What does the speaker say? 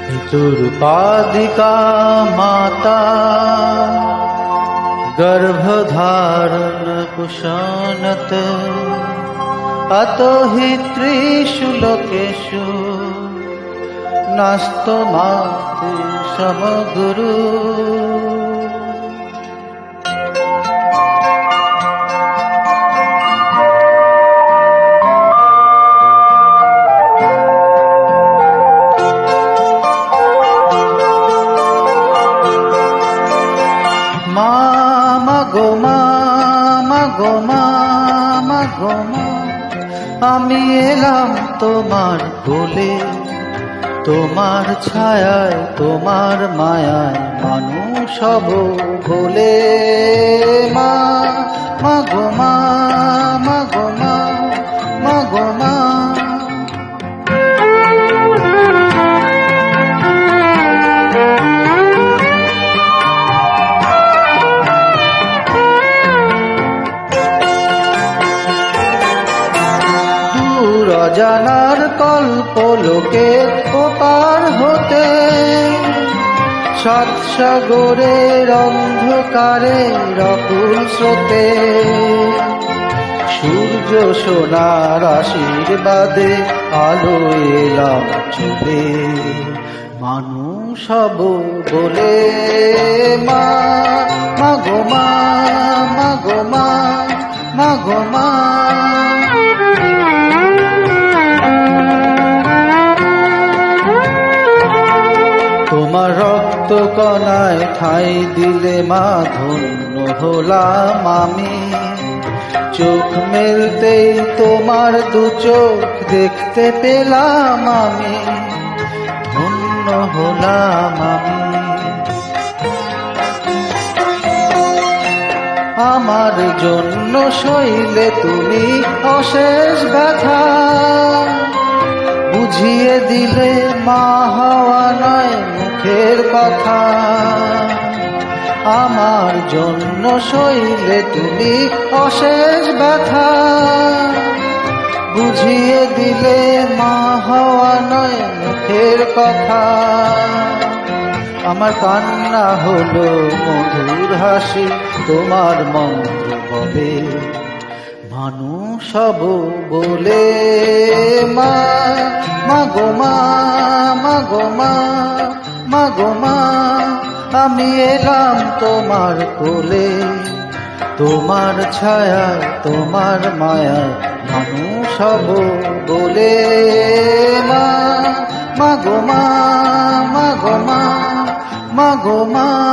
पितुरुपादिका माता गर्भधारण कुशानत अतो हि त्रिषु लोकेषु नास्तो मातु समगुरु। আমি এলাম তোমার কোলে, তোমার ছায়ায় তোমার মায়ায় মানুষ হব বলে। মা মা গো মা, মা গো মা, মা গো মা। অজানার কল্পলোকে ওপার হতে, সাত সাগরের অন্ধকারে রকুল স্রোতে, সূর্য সোনার আশীর্বাদে আলো এলাম চলে। মানুষ হব বলে। মা মা গো মা, মা গো মা, মা গো মা। তোমার রক্ত কণায় ঠাঁই দিলে মা ধন্য হলাম আমি। চোখ মেলতেই তোমার দু চোখ দেখতে পেলাম আমি, ধন্য হলাম আমি। আমার জন্য সইলে তুমি অশেষ ব্যথা, বুঝিয়ে দিলে মা হওয়া নয় মুখের কথা। আমার জন্য সইলে তুমি অশেষ ব্যথা, বুঝিয়ে দিলে মা হওয়া নয় মুখের কথা। আমার কান্না হলো মধুর হাসি তোমার মন্ত্র বলে। মানুষ হব বলে। মা মা গো মা, মা গো মা, মা গো মা। আমি এলাম তোমার কোলে, তোমার ছায়ায় তোমার মায়ায় মানুষ হব বলে। মা মা গো মা, মা গো মা, মা গো মা।